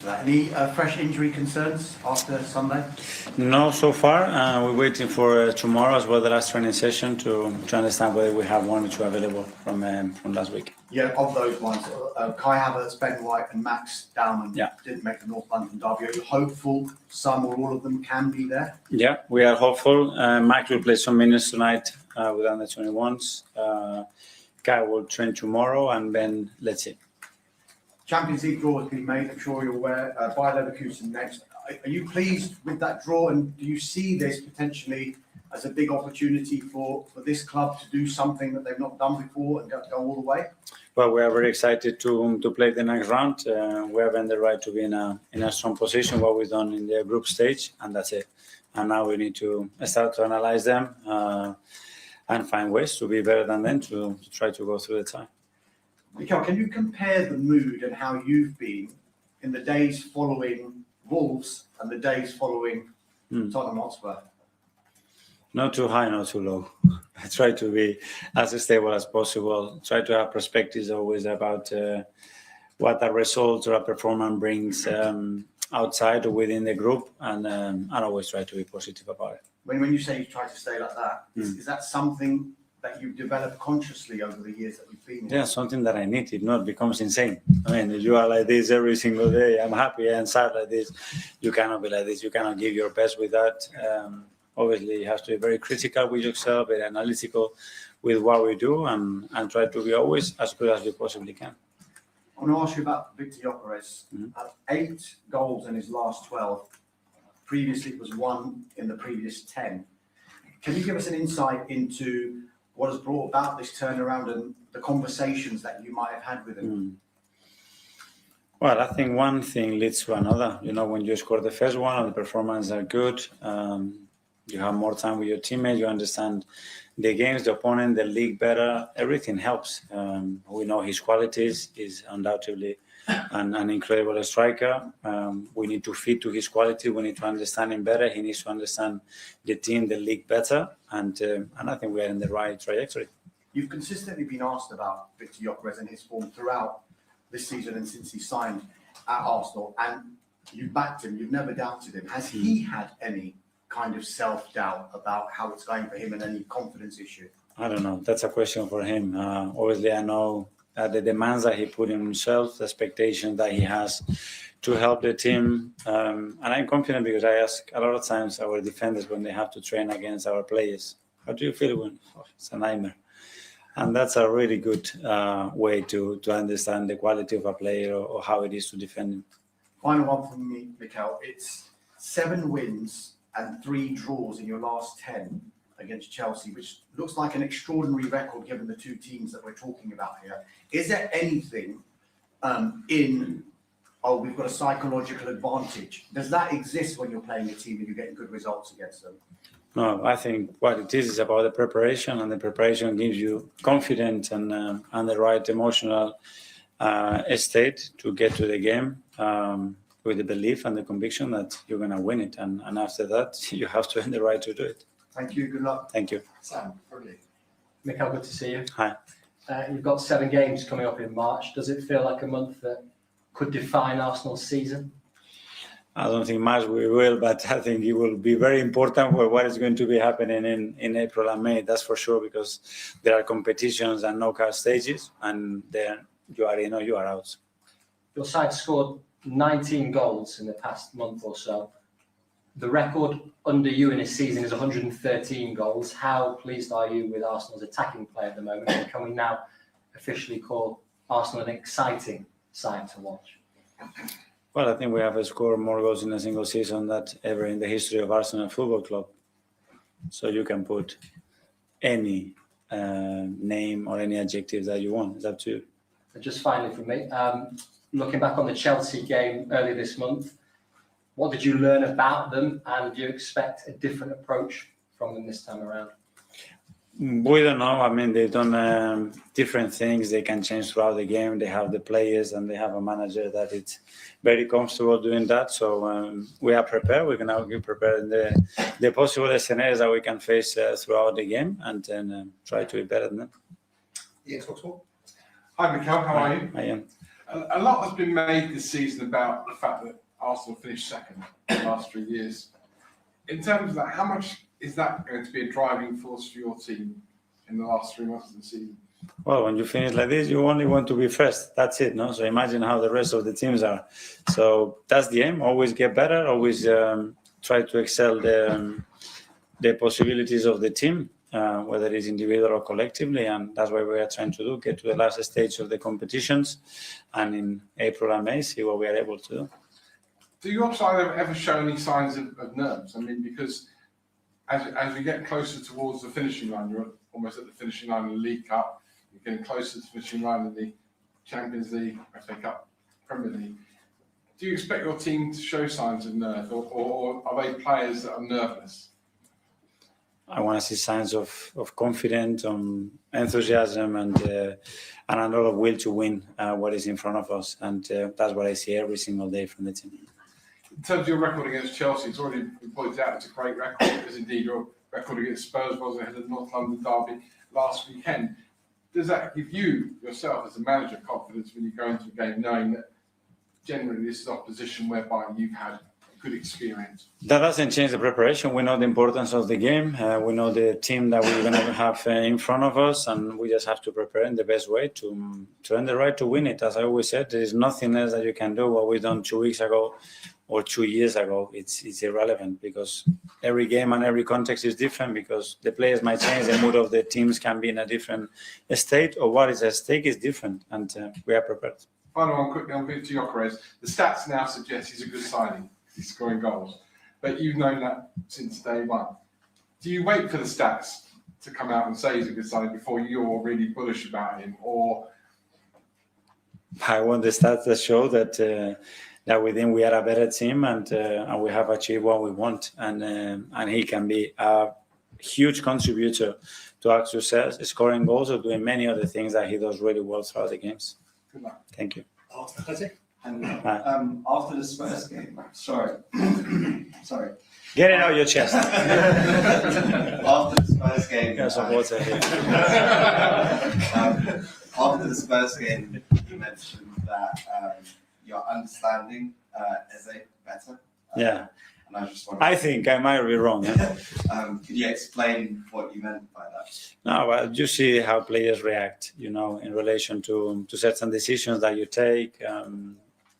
Any fresh injury concerns after Sunday? No, so far. We're waiting for tomorrow as well, the last training session, to understand whether we have one or two available from last week. Yeah, of those ones, Kai Havertz, Ben White and Max Dowman didn't make the North London derby. Are you hopeful some or all of them can be there? Yeah, we are hopeful. Mike will play some minutes tonight with under 21s. Kai will train tomorrow, and then let's see. Champions League draw has been made, I'm sure you're aware, by Leverkusen next. Are you pleased with that draw, and do you see this potentially as a big opportunity for this club to do something that they've not done before and go all the way? Well, we are very excited to play the next round. We have earned the right to be in a strong position, what we've done in the group stage, and that's it. And now we need to start to analyze them and find ways to be better than them to try to go through the time. Mikel, can you compare the mood and how you've been in the days following Wolves and the days following Tottenham Hotspur? Not too high, not too low. I try to be as stable as possible. Try to have perspectives always about what a result or a performance brings outside or within the group, and I always try to be positive about it. When you say you try to stay like that, is that something that you've developed consciously over the years that we've been here? Yeah, something that I need. If not, it becomes insane. I mean, if you are like this every single day, I'm happy and sad like this, you cannot be like this. You cannot give your best with that. Obviously, you have to be very critical with yourself, very analytical with what we do, and try to be always as good as you possibly can. I want to ask you about Viktor Gyökeres. 8 goals in his last 12. Previously, it was 1 in the previous 10. Can you give us an insight into what has brought about this turnaround and the conversations that you might have had with him? Well, I think one thing leads to another. You know, when you score the first one, the performances are good. You have more time with your teammates. You understand the games, the opponent, the league better. Everything helps. We know his qualities. He's undoubtedly an incredible striker. We need to fit to his quality. We need to understand him better. He needs to understand the team, the league better. And I think we are in the right trajectory. You've consistently been asked about Viktor Gyökeres and his form throughout this season and since he signed at Arsenal. And you backed him. You've never doubted him. Has he had any kind of self-doubt about how it's going for him and any confidence issue? I don't know. That's a question for him. Obviously, I know the demands that he put on himself, the expectation that he has to help the team. And I'm confident because I ask a lot of times our defenders when they have to train against our players, how do you feel when it's a nightmare? And that's a really good way to understand the quality of a player or how it is to defend him. Final one from me, Mikel. It's 7 wins and 3 draws in your last 10 against Chelsea, which looks like an extraordinary record given the 2 teams that we're talking about here. Is there anything we've got a psychological advantage? Does that exist when you're playing a team and you're getting good results against them? No, I think what it is about the preparation, and the preparation gives you confidence and the right emotional state to get to the game with the belief and the conviction that you're going to win it. And after that, you have to earn the right to do it. Thank you. Good luck. Thank you. Sam, brilliant. Mikel, good to see you. Hi. You've got 7 games coming up in March. Does it feel like a month that could define Arsenal's season? I don't think much we will, but I think it will be very important for what is going to be happening in April and May. That's for sure, because there are competitions and knockout stages, and then you are in or you are out. Your side scored 19 goals in the past month or so. The record under you in this season is 113 goals. How pleased are you with Arsenal's attacking play at the moment? And can we now officially call Arsenal an exciting side to watch? Well, I think we have scored more goals in a single season than ever in the history of Arsenal Football Club. So you can put any name or any adjective that you want. It's up to you. And just finally from me, looking back on the Chelsea game earlier this month, what did you learn about them, and do you expect a different approach from them this time around? We don't know. I mean, they've done different things. They can change throughout the game. They have the players and they have a manager that is very comfortable doing that. So we are prepared. We're going to be prepared in the possible scenarios that we can face throughout the game, and then try to be better than them. Yes, hi, Mikel. How are you? I am. A lot has been made this season about the fact that Arsenal finished second the last 3 years. In terms of that, how much is that going to be a driving force for your team in the last 3 months of the season? Well, when you finish like this, you only want to be first. That's it, no? So imagine how the rest of the teams are. So that's the aim. Always get better. Always try to excel the possibilities of the team, whether it's individual or collectively. And that's what we are trying to do, get to the last stage of the competitions. And in April and May, see what we are able to do. Do your side ever show any signs of nerves? I mean, because as we get closer towards the finishing line, you're almost at the finishing line of the League Cup, you're getting closer to the finishing line of the Champions League, FA Cup, Premier League. Do you expect your team to show signs of nerve, or are they players that are nervous? I want to see signs of confidence, enthusiasm, and a lot of will to win what is in front of us. And that's what I see every single day from the team. In terms of your record against Chelsea, it's already been pointed out it's a great record, because indeed your record against Spurs was ahead of the North London derby last weekend. Does that give you, yourself, as a manager, confidence when you go into a game knowing that generally this is opposition whereby you've had a good experience? That doesn't change the preparation. We know the importance of the game. We know the team that we're going to have in front of us, and we just have to prepare in the best way to earn the right to win it. As I always said, there is nothing else that you can do. What we've done 2 weeks ago or 2 years ago, it's irrelevant, because every game and every context is different, because the players might change, the mood of the teams can be in a different state, or what is at stake is different, and we are prepared. Final one quickly on Viktor Gyökeres. The stats now suggest he's a good signing. He's scoring goals. But you've known that since day one. Do you wait for the stats to come out and say he's a good signing before you're really bullish about him, or? I want the stats that show that within we are a better team, and we have achieved what we want, and he can be a huge contributor to our success, scoring goals or doing many other things that he does really well throughout the games. Good luck. Thank you. And after the Spurs game, sorry, get it out your chest. After the Spurs game, Get some water here. after the Spurs game, you mentioned that your understanding is better. Yeah. And I just wondering, I think I might be wrong. could you explain what you meant by that? No, well, you see how players react, in relation to certain decisions that you take,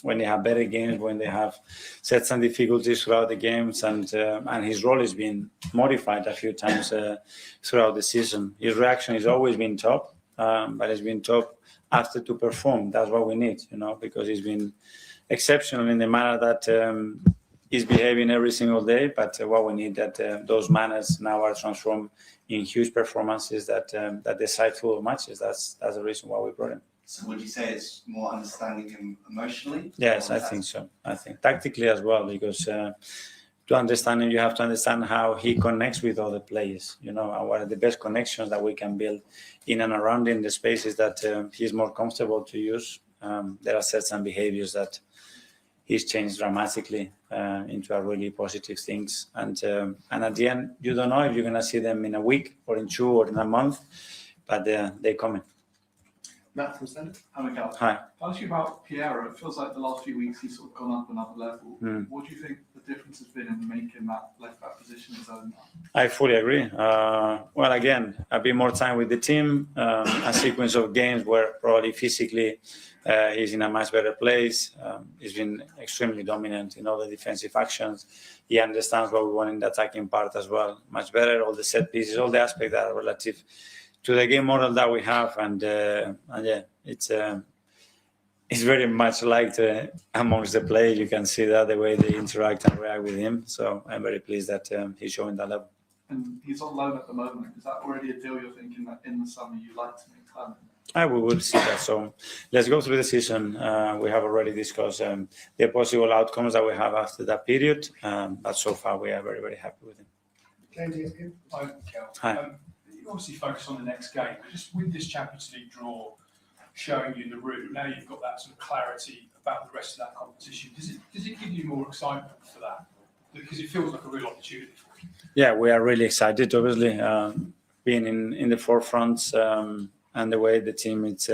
when they have better games, when they have certain difficulties throughout the games, and his role has been modified a few times throughout the season. His reaction has always been top, but it's been top after to perform. That's what we need, because he's been exceptional in the manner that he's behaving every single day. But what we need that those manners now are transformed in huge performances that decide full matches. That's the reason why we brought him. So would you say it's more understanding him emotionally? Yes, I think so. I think tactically as well, because to understand him, you have to understand how he connects with other players. What are the best connections that we can build in and around in the spaces that he's more comfortable to use. There are certain behaviors that he's changed dramatically into a really positive things. And at the end, you don't know if you're going to see them in a week or in 2 or in a month, but they're coming. Matt from Senate. Hi, Mikel. Hi. I'll ask you about Piero. It feels like the last few weeks he's sort of gone up another level. What do you think the difference has been in making that left back position his own? I fully agree. Well, again, a bit more time with the team, a sequence of games where probably physically he's in a much better place. He's been extremely dominant in all the defensive actions. He understands what we want in the attacking part as well, much better. All the set pieces, all the aspects that are relative to the game model that we have, and yeah, it's very much liked amongst the players. You can see that the way they interact and react with him. So I'm very pleased that he's showing that level. And he's on loan at the moment. Is that already a deal you're thinking that in the summer you'd like to make permanent? We will see that. So let's go through the season. We have already discussed the possible outcomes that we have after that period, but so far we are very, very happy with him. Hi, Mikel. Hi. You obviously focus on the next game, but just with this Champions League draw showing you the route, now you've got that sort of clarity about the rest of that competition. Does it give you more excitement for that? Because it feels like a real opportunity for you. Yeah, we are really excited, obviously, being in the forefront and the way the team is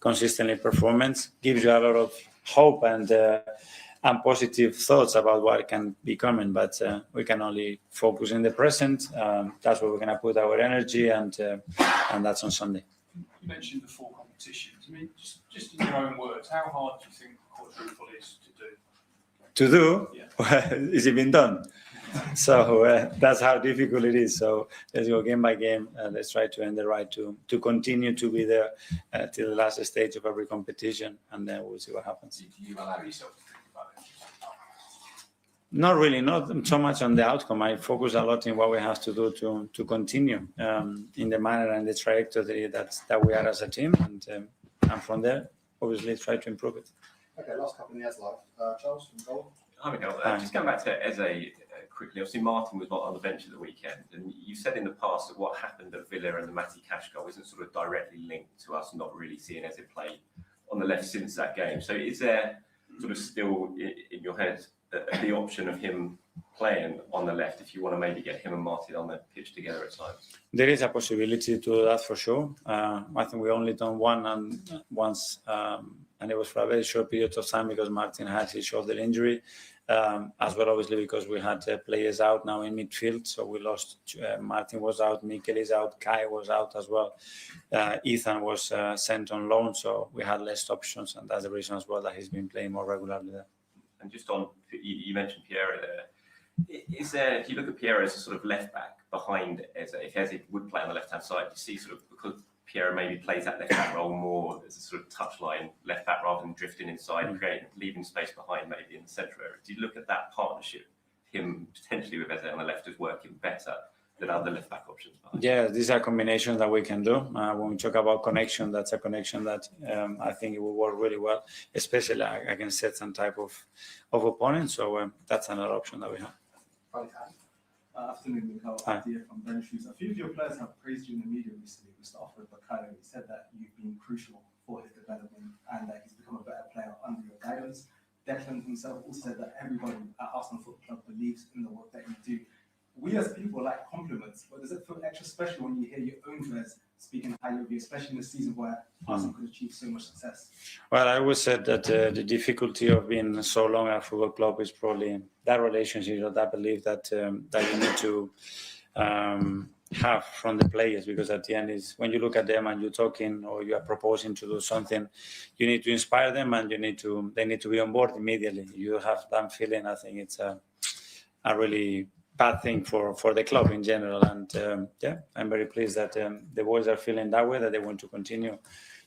consistently performance gives you a lot of hope and positive thoughts about what can be coming. But we can only focus in the present. That's where we're going to put our energy, and that's on Sunday. You mentioned the four competitions. I mean, just in your own words, how hard do you think the quadruple is to do? To do? Yeah. Well, is it been done? So that's how difficult it is. So let's go game by game. Let's try to earn the right to continue to be there till the last stage of every competition, and then we'll see what happens. Do you allow yourself to think about it? Not really, not so much on the outcome. I focus a lot in what we have to do to continue in the manner and the trajectory that we are as a team, and from there, obviously, try to improve it. Okay, last couple of years live. Charles from goal. Hi, Mikel. Just going back to Eze quickly. Obviously, Martin was not on the bench at the weekend, and you said in the past that what happened at Villa and the Matty Cash goal isn't sort of directly linked to us not really seeing Eze play on the left since that game. So, is there sort of still in your head the option of him playing on the left if you want to maybe get him and Martin on the pitch together at times? There is a possibility to do that for sure. I think we only done once, and it was for a very short period of time because Martin had his shoulder injury, as well obviously because we had players out now in midfield. So we lost, Martin was out, Mikel is out, Kai was out as well. Ethan was sent on loan, so we had less options, and that's the reason as well that he's been playing more regularly there. And just on, you mentioned Piera there. Is there, if you look at Piera as a sort of left back behind Eze, if Eze would play on the left hand side, you see sort of because Piera maybe plays that left back role more as a sort of touchline left back rather than drifting inside, leaving space behind maybe in the central area. Do you look at that partnership, him potentially with Eze on the left, as working better than other left back options behind? Yeah, these are combinations that we can do. When we talk about connection, that's a connection that I think it will work really well, especially against certain type of opponents. So that's another option that we have. Afternoon, Mikel. Idea from Ben Shoes. A few of your players have praised you in the media recently. We start off with Bakayoko. He said that you've been crucial for his development and that he's become a better player under your guidance. Declan himself also said that everybody at Arsenal Football Club believes in the work that you do. We as people like compliments, but does it feel extra special when you hear your own players speaking highly of you, especially in a season where Arsenal could achieve so much success? Well, I always said that the difficulty of being so long at a football club is probably that relationship or that belief that you need to have from the players, because at the end is when you look at them and you're talking or you are proposing to do something, you need to inspire them and they need to be on board immediately. You have that feeling. I think it's a really bad thing for the club in general, and I'm very pleased that the boys are feeling that way, that they want to continue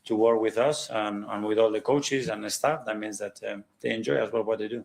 to work with us and with all the coaches and the staff. That means that they enjoy as well what they do.